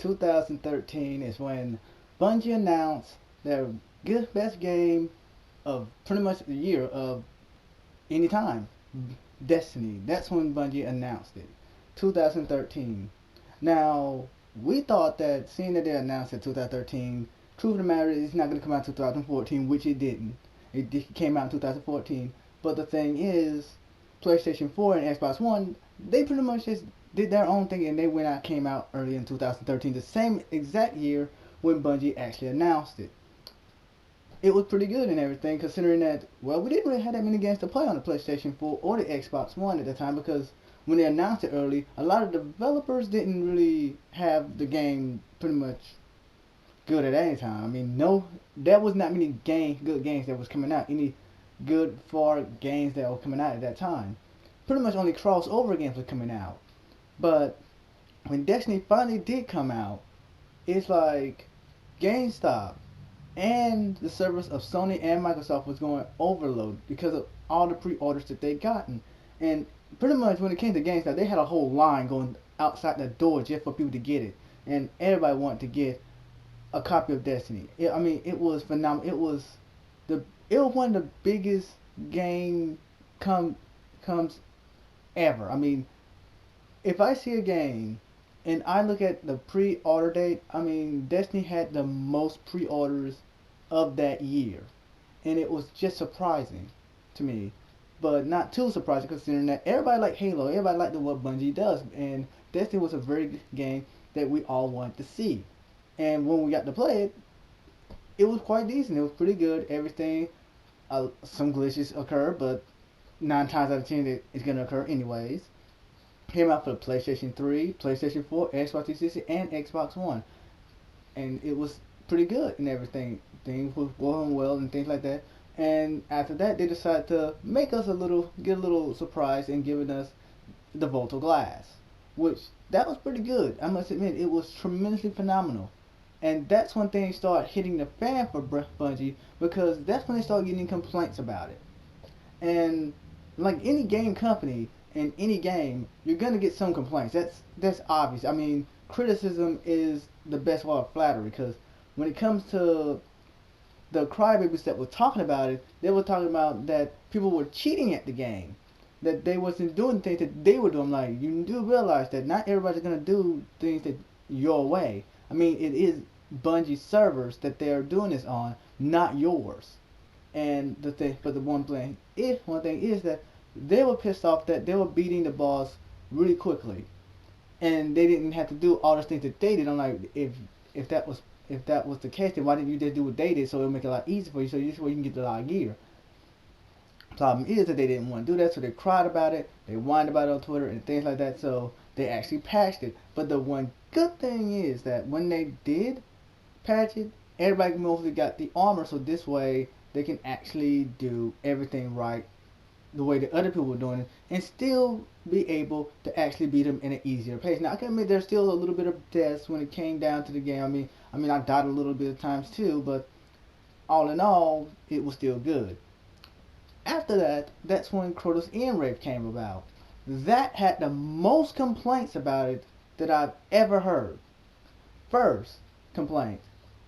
2013 is when Bungie announced their best game of pretty much the year of any time. Destiny. That's when Bungie announced it. 2013. Now, we thought that seeing that they announced it 2013, truth of the matter is it's not going to come out 2014, which it didn't. Came out in 2014. But the thing is, PlayStation 4 and Xbox One, they pretty much just did their own thing and they came out early in 2013, the same exact year when Bungie actually announced it. It was pretty good and everything, considering that, well, we didn't really have that many games to play on the PlayStation 4 or the Xbox One at the time because when they announced it early, a lot of developers didn't really have the game pretty much good at any time. I mean, no, there was not many good games that was coming out, any good far games that were coming out at that time. Pretty much only crossover games were coming out. But when Destiny finally did come out, it's like GameStop and the servers of Sony and Microsoft was going overload because of all the pre-orders that they gotten. And pretty much when it came to GameStop, they had a whole line going outside the door just for people to get it, and everybody wanted to get a copy of Destiny. I mean, it was phenomenal. It was one of the biggest game comes ever. I mean, if I see a game and I look at the pre-order date, I mean, Destiny had the most pre-orders of that year, and it was just surprising to me, but not too surprising considering that everybody liked Halo, everybody liked what Bungie does, and Destiny was a very good game that we all wanted to see. And when we got to play it, it was quite decent. It was pretty good. Everything, some glitches occur, but 9 times out of 10 it's gonna occur anyways. Came out for the PlayStation 3, PlayStation 4, Xbox 360, and Xbox One, and it was pretty good and everything. Things was going well and things like that. And after that, they decided to make us get a little surprise and giving us the Volta Glass, which that was pretty good. I must admit, it was tremendously phenomenal. And that's when things start hitting the fan for Bungie because that's when they start getting complaints about it. And like any game company in any game, you're gonna get some complaints. That's obvious. I mean, criticism is the best way of flattery because when it comes to the crybabies that were talking about it, they were talking about that people were cheating at the game, that they wasn't doing things that they were doing. Like, you do realize that not everybody's gonna do things that your way. I mean, it is Bungie servers that they are doing this on, not yours. And the thing, but the one thing is that they were pissed off that they were beating the boss really quickly, and they didn't have to do all the things that they did. I'm like, if that was if that was the case, then why didn't you just do what they did so it'll make it a lot easier for you, so this way you can get a lot of gear. Problem is that they didn't want to do that, so they cried about it, they whined about it on Twitter and things like that. So they actually patched it. But the one good thing is that when they did patch it, everybody mostly got the armor, so this way they can actually do everything right the way the other people were doing it and still be able to actually beat them in an easier pace. Now I can admit there's still a little bit of deaths when it came down to the game. I mean I died a little bit of times too, but all in all it was still good. After that, that's when Crota's End Rape came about. That had the most complaints about it that I've ever heard. First complaint,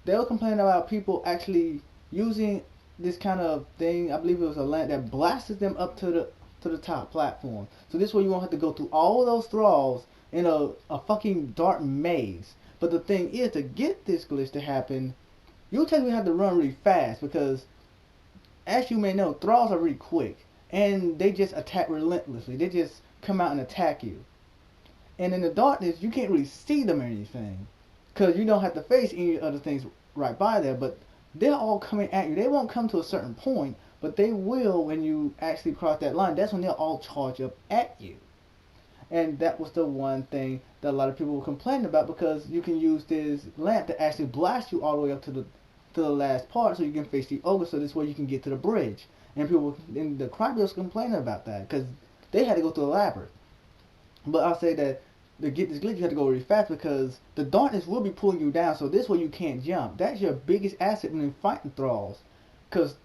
they were complaining about people actually using this kind of thing. I believe it was a lamp that blasted them up to the top platform. So this way you won't have to go through all those thralls in a fucking dark maze. But the thing is, to get this glitch to happen, you technically have to run really fast because, as you may know, thralls are really quick and they just attack relentlessly. They just come out and attack you. And in the darkness, you can't really see them or anything because you don't have to face any other things right by there. But they're all coming at you. They won't come to a certain point, but they will when you actually cross that line. That's when they'll all charge up at you. And that was the one thing that a lot of people were complaining about because you can use this lamp to actually blast you all the way up to the last part so you can face the ogre, so this way you can get to the bridge. And people in the crowd was complaining about that because they had to go through the labyrinth. But I'll say that to get this glitch, you have to go really fast because the darkness will be pulling you down, so this way you can't jump. That's your biggest asset when you're fighting thralls. Because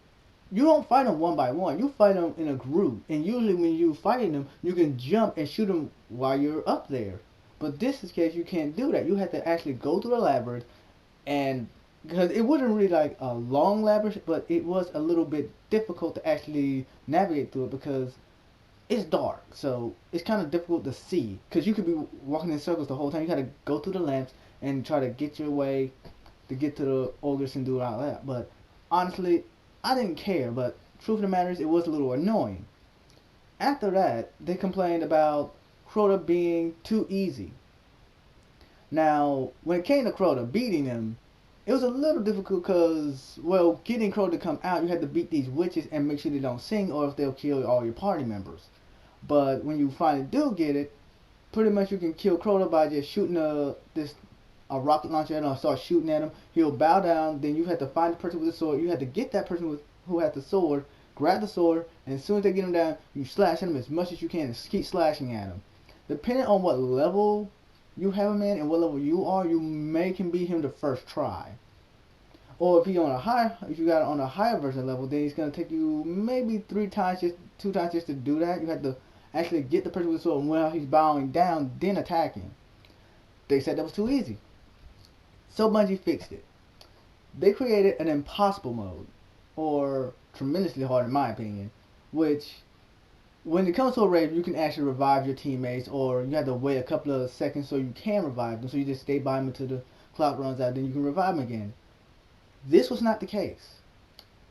you don't fight them one by one, you fight them in a group. And usually when you're fighting them, you can jump and shoot them while you're up there. But this is case you can't do that. You have to actually go through the labyrinth, and because it wasn't really like a long labyrinth, but it was a little bit difficult to actually navigate through it because it's dark, so it's kind of difficult to see. Because you could be walking in circles the whole time. You got to go through the lamps and try to get your way to get to the ogres and do all that. But honestly, I didn't care. But truth of the matter is, it was a little annoying. After that, they complained about Crota being too easy. Now, when it came to Crota beating him, it was a little difficult because, well, getting Crota to come out, you had to beat these witches and make sure they don't sing or if they'll kill all your party members. But when you finally do get it, pretty much you can kill Crota by just shooting a rocket launcher at him and start shooting at him. He'll bow down, then you have to find the person with the sword. You have to get that person who has the sword, grab the sword, and as soon as they get him down, you slash at him as much as you can and keep slashing at him. Depending on what level you have him in and what level you are, you may can beat him the first try. Or if you got it on a higher version level, then it's gonna take you maybe 3 times, just 2 times just to do that. You have to actually get the person with the sword and while he's bowing down, then attack him. They said that was too easy. So Bungie fixed it. They created an impossible mode, or tremendously hard in my opinion, which when it comes to a raid, you can actually revive your teammates, or you have to wait a couple of seconds so you can revive them. So you just stay by them until the clock runs out, then you can revive them again. This was not the case.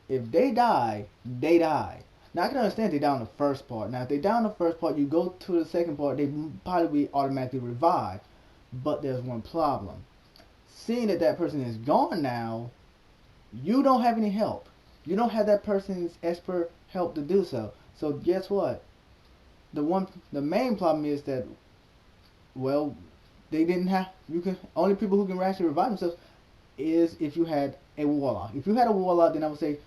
If they die, they die. Now I can understand they die on the first part. Now if they die on the first part, you go to the second part, they probably be automatically revived. But there's one problem. Seeing that that person is gone now, you don't have any help. You don't have that person's expert help to do so. So guess what? The main problem is that, well, they didn't have, you can, only people who can actually revive themselves is if you had a warlock. If you had a warlock, then I would say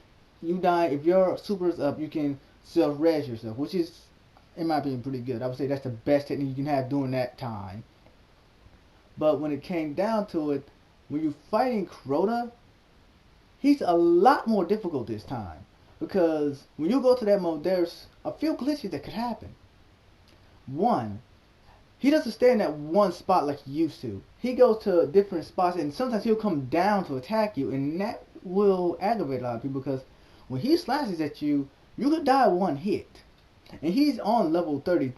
you die. If your super is up, you can self-res yourself, which is, in my opinion, pretty good. I would say that's the best technique you can have during that time. But when it came down to it, when you're fighting Crota, he's a lot more difficult this time. Because when you go to that mode, there's a few glitches that could happen. One, he doesn't stay in that one spot like he used to. He goes to different spots and sometimes he'll come down to attack you, and that will aggravate a lot of people because when he slashes at you, you could die one hit. And he's on level 30.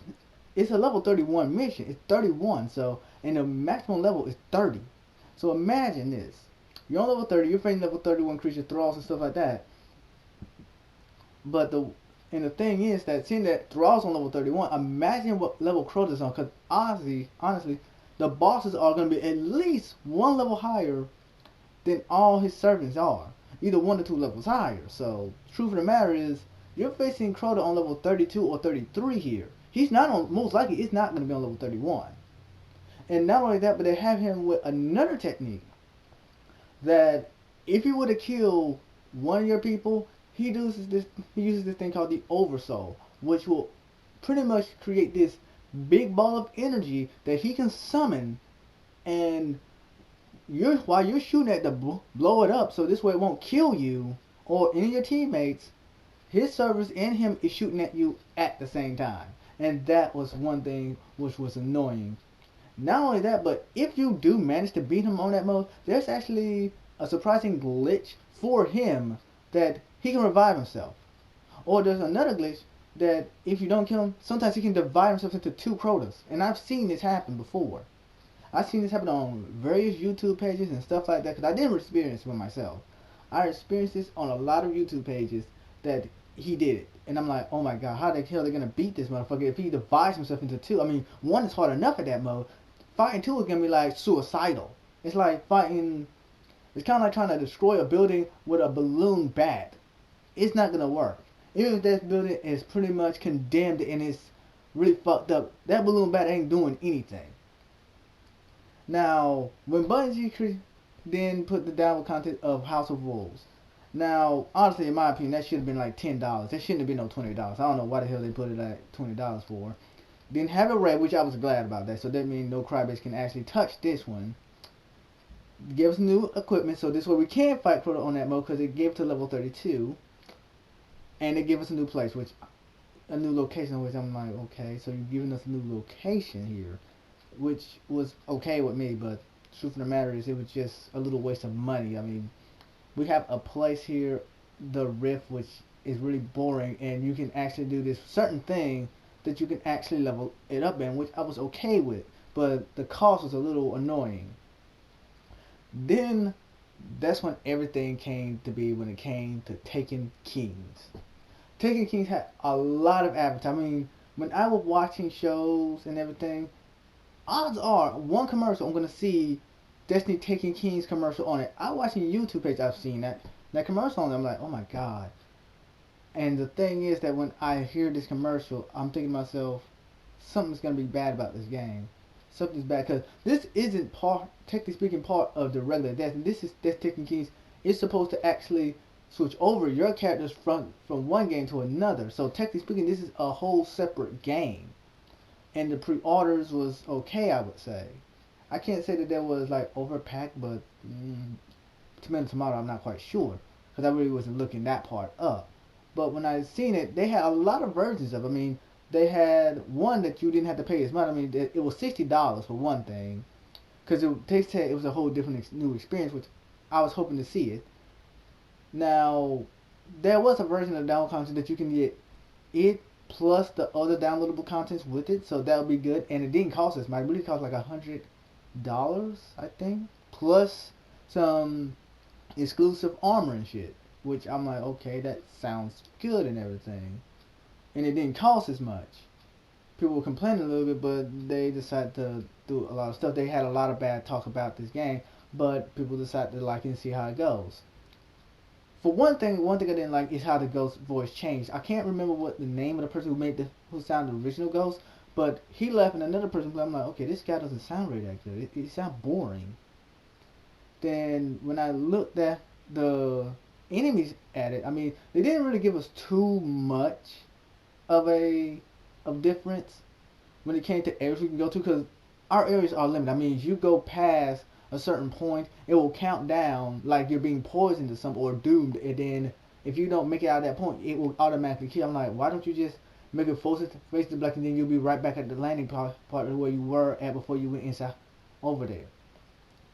It's a level 31 mission. It's 31, so, and the maximum level is 30. So imagine this. You're on level 30, you're fighting level 31 creature thralls and stuff like that. But the thing is that seeing that Thrall's on level 31, imagine what level Crota's on. Because honestly, the bosses are going to be at least one level higher than all his servants are. Either 1 or 2 levels higher. So, truth of the matter is, you're facing Crota on level 32 or 33 here. He's not on, most likely, it's not going to be on level 31. And not only that, but they have him with another technique. That if you were to kill one of your people, he uses this thing called the Oversoul, which will pretty much create this big ball of energy that he can summon, and while you're shooting at to blow it up, so this way it won't kill you or any of your teammates. His servers and him is shooting at you at the same time, and that was one thing which was annoying. Not only that, but if you do manage to beat him on that mode, there's actually a surprising glitch for him that he can revive himself. Or there's another glitch that if you don't kill him, sometimes he can divide himself into 2 Crotas. And I've seen this happen before. I've seen this happen on various YouTube pages and stuff like that, because I didn't experience it for myself. I experienced this on a lot of YouTube pages that he did it. And I'm like, oh my god, how the hell are they going to beat this motherfucker if he divides himself into 2? I mean, 1 is hard enough at that mode. Fighting 2 is going to be like suicidal. It's like fighting, it's kind of like trying to destroy a building with a balloon bat. It's not going to work. Even if that building is pretty much condemned and it's really fucked up, that balloon bat ain't doing anything. Now, when Bungie then put the download content of House of Wolves, now, honestly, in my opinion, that should have been like $10. That shouldn't have been no $20. I don't know why the hell they put it at $20 for. Then have a raid, which I was glad about that. So that means no Crybase can actually touch this one. Give us new equipment, so this way we can fight Crota on that mode, because it gave to level 32. And they give us a new place, a new location, which I'm like, okay, so you're giving us a new location here. which was okay with me. But truth of the matter is, it was just a little waste of money. I mean, we have a place here, the Rift, which is really boring, and you can actually do this certain thing that you can actually level it up in, which I was okay with, but the cost was a little annoying. Then that's when everything came to be when it came to Taken Kings. Taken Kings had a lot of advertising. I mean, when I was watching shows and everything, odds are one commercial I'm gonna see Destiny Taken Kings commercial on it. I watching YouTube page, I've seen that commercial on it. I'm like, oh my god. And the thing is that when I hear this commercial, I'm thinking to myself, something's gonna be bad about this game. Something's bad because this isn't part, technically speaking, part of the regular Destiny. This is Taken Kings. It's supposed to actually switch over your characters from one game to another. So technically speaking, this is a whole separate game. And the pre-orders was okay, I would say. I can't say that there was like overpacked, but tomato tomato, I'm not quite sure because I really wasn't looking that part up. But when I seen it, they had a lot of versions of it. I mean, they had one that you didn't have to pay as much. I mean, it was $60 for one thing, because they said it was a whole different new experience, which I was hoping to see it. Now, there was a version of download content that you can get it plus the other downloadable contents with it, so that would be good. And it didn't cost us much. It really cost like $100, I think, plus some exclusive armor and shit. Which I'm like, okay, that sounds good and everything. And it didn't cost as much. People were complaining a little bit, but they decided to do a lot of stuff. They had a lot of bad talk about this game, but people decided to like it and see how it goes. For one thing I didn't like is how the Ghost voice changed. I can't remember what the name of the person who sounded the original Ghost, but he left and another person. I'm like, okay, this guy doesn't sound really that good. It sounds boring. Then when I looked at the enemies at it, I mean, they didn't really give us too much of a of difference when it came to areas we can go to, because our areas are limited. I mean, if you go past a certain point, it will count down like you're being poisoned or something or doomed, and then if you don't make it out of that point, it will automatically kill. I'm like, why don't you just make it face to black, and then you'll be right back at the landing part of where you were at before you went inside over there.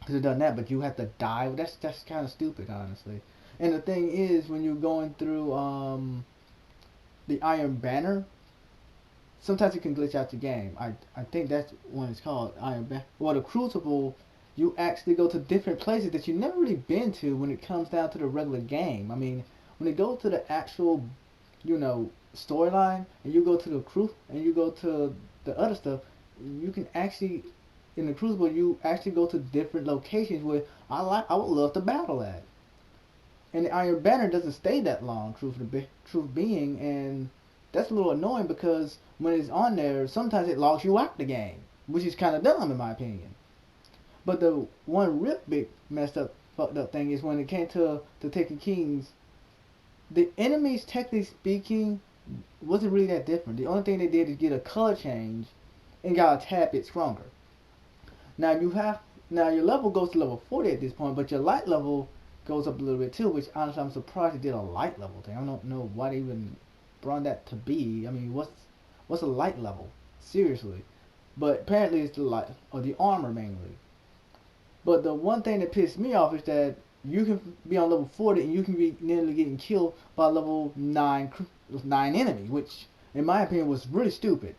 Could have done that, but you have to die. That's kind of stupid, honestly. And the thing is, when you're going through the Iron Banner, sometimes you can glitch out the game. I think that's what it's called, Iron Banner. Well, the Crucible, you actually go to different places that you've never really been to when it comes down to the regular game. I mean, when it goes to the actual, storyline, and you go to the Crucible, and you go to the other stuff, you can actually, in the Crucible, you actually go to different locations where I would love to battle at. And the Iron Banner doesn't stay that long, truth being, and that's a little annoying because when it's on there, sometimes it logs you out the game, which is kind of dumb in my opinion. But the one real big messed up, fucked up thing is when it came to the Taken Kings, the enemies, technically speaking, wasn't really that different. The only thing they did is get a color change and got a tad bit stronger. Now your level goes to level 40 at this point, but your light level goes up a little bit too, which honestly I'm surprised they did a light level thing. I don't know why they even brought that to be. I mean, what's a light level? Seriously. But apparently it's the light or the armor mainly. But the one thing that pissed me off is that you can be on level 40 and you can be nearly getting killed by level 9 enemy, which in my opinion was really stupid.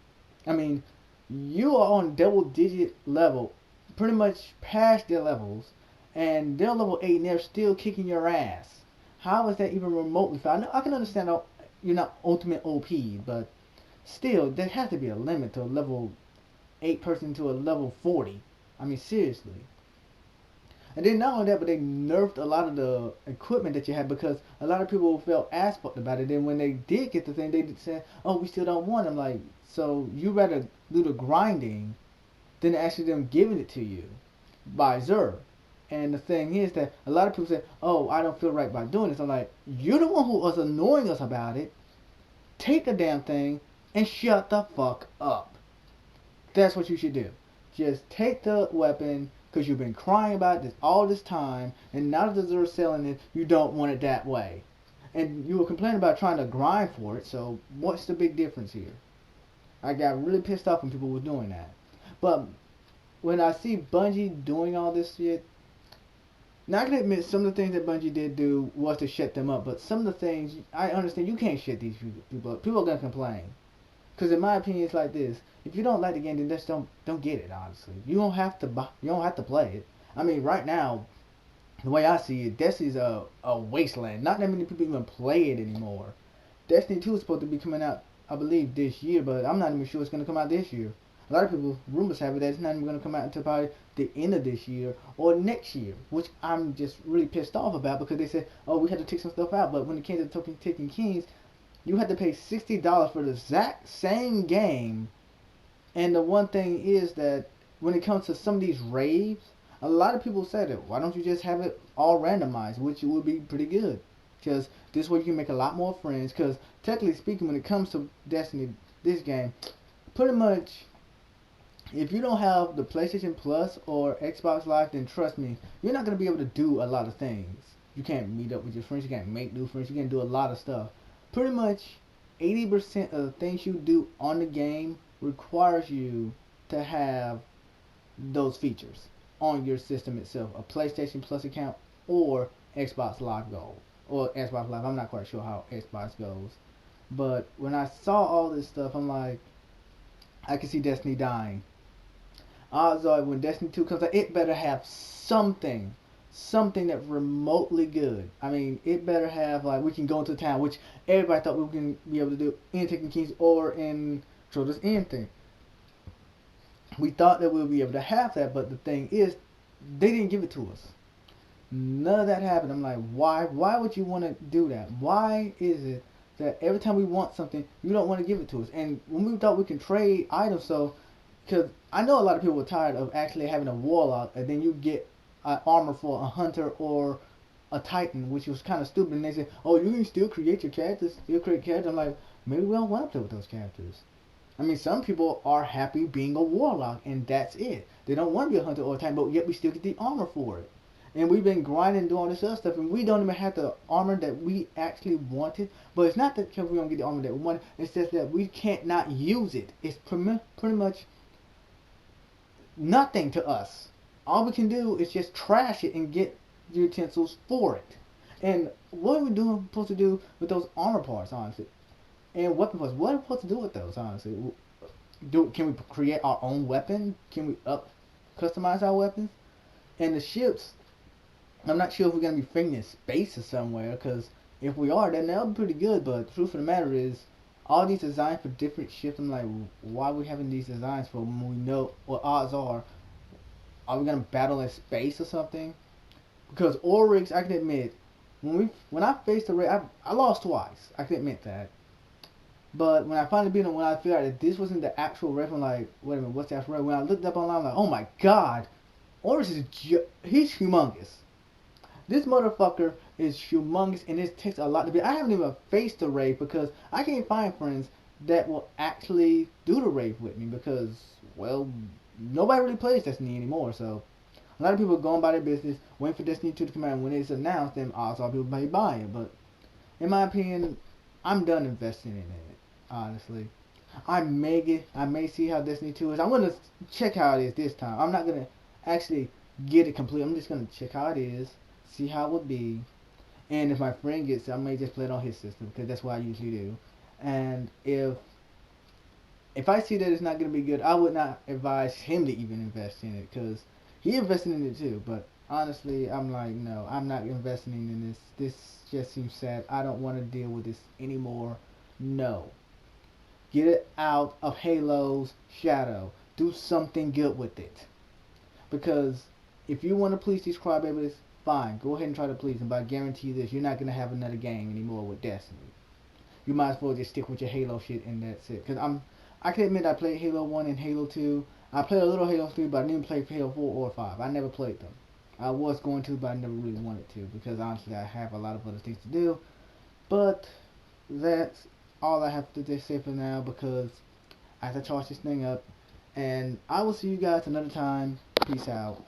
I mean, you are on double digit level, pretty much past their levels, and they're level 8 and they're still kicking your ass. How is that even remotely fair? I can understand how you're not ultimate OP, but still, there has to be a limit to a level 8 person to a level 40. I mean, seriously. And then not only that, but they nerfed a lot of the equipment that you had because a lot of people felt ass fucked about it. Then when they did get the thing, they said, "Oh, we still don't want them." Like, so you rather do the grinding than actually them giving it to you by Zer. And the thing is that a lot of people say, "Oh, I don't feel right by doing this." I'm like, you're the one who was annoying us about it. Take the damn thing and shut the fuck up. That's what you should do. Just take the weapon because you've been crying about this all this time, and now that they're selling it, you don't want it that way. And you were complaining about trying to grind for it, so what's the big difference here? I got really pissed off when people were doing that. But when I see Bungie doing all this shit, now I can admit some of the things that Bungie did do was to shut them up, but some of the things I understand you can't shut these people up. People are gonna complain. Because in my opinion, it's like this: if you don't like the game, then just don't get it. Honestly, you don't have to buy, you don't have to play it. I mean, right now, the way I see it, Destiny's a wasteland. Not that many people even play it anymore. Destiny 2 is supposed to be coming out, I believe, this year, but I'm not even sure it's gonna come out this year. A lot of people, rumors have it that it's not even gonna come out until probably the end of this year or next year, which I'm just really pissed off about because they said, oh, we had to take some stuff out, but when it came to Taken Kings, you had to pay $60 for the exact same game. And the one thing is that when it comes to some of these raves, a lot of people said it. Why don't you just have it all randomized, which would be pretty good? Because this way you can make a lot more friends. Because technically speaking, when it comes to Destiny, this game, pretty much, if you don't have the PlayStation Plus or Xbox Live, then trust me, you're not gonna be able to do a lot of things. You can't meet up with your friends. You can't make new friends. You can't do a lot of stuff. Pretty much, 80% of the things you do on the game requires you to have those features on your system itself, a PlayStation Plus account or Xbox Live Gold or Xbox Live. I'm not quite sure how Xbox goes, but when I saw all this stuff, I'm like, I can see Destiny dying. Odds are when Destiny 2 comes out, it better have something that's remotely good. I mean, it better have like we can go into town, which everybody thought we were gonna be able to do in Taken Kings or in Troll's End thing. We thought that we would be able to have that, but the thing is, they didn't give it to us. None of that happened. I'm like, why? Why would you want to do that? Why is it that every time we want something, you don't want to give it to us? And when we thought we can trade items, so because I know a lot of people were tired of actually having a warlock, and then you get armor for a hunter or a titan, which was kind of stupid. And they said, "Oh, you can still create your characters, still create characters." I'm like, maybe we don't want to play with those characters. I mean, some people are happy being a warlock, and that's it. They don't want to be a hunter or a titan, but yet we still get the armor for it. And we've been grinding, doing all this other stuff, and we don't even have the armor that we actually wanted. But it's not that because we don't get the armor that we wanted. It's just that we can't not use it. It's pretty much nothing to us. All we can do is just trash it and get the utensils for it. And what are we supposed to do with those armor parts, honestly? And weapon parts, what are we supposed to do with those, honestly? Can we create our own weapon? Can we customize our weapons? And the ships, I'm not sure if we're gonna be finding in space or somewhere. Because if we are, then that'll be pretty good. But the truth of the matter is, all these designs for different ships, I'm like, why are we having these designs for when we know what odds are we gonna battle in space or something? Because Oryx, I can admit, when I faced the raid, I lost twice. I can admit that. But when I finally beat him, when I figured out that this wasn't the actual raid, I'm like, wait a minute, what's the actual raid? When I looked up online, I'm like, oh my god, Oryx is he's humongous. This motherfucker is humongous, and it takes a lot to be. I haven't even faced the raid because I can't find friends that will actually do the raid with me because, well, nobody really plays Destiny anymore. So a lot of people are going by their business, waiting for Destiny 2 to come out. And when it's announced, then odds are people may buy it. But in my opinion, I'm done investing in it. Honestly, I may see how Destiny 2 is. I'm gonna check how it is this time. I'm not gonna actually get it complete. I'm just gonna check how it is, see how it would be, and if my friend gets it, I may just play it on his system because that's what I usually do. And if I see that it's not gonna be good, I would not advise him to even invest in it because he invested in it too. But honestly, I'm like, no, I'm not investing in this. This just seems sad. I don't want to deal with this anymore. No. Get it out of Halo's shadow. Do something good with it. Because if you want to please these crybabies, fine. Go ahead and try to please them. But I guarantee this, you're not going to have another game anymore with Destiny. You might as well just stick with your Halo shit and that's it. Because I can admit I played Halo 1 and Halo 2. I played a little Halo 3, but I didn't play Halo 4 or 5. I never played them. I was going to, but I never really wanted to. Because honestly, I have a lot of other things to do. But that's all I have to say for now because I have to charge this thing up. And I will see you guys another time. Peace out.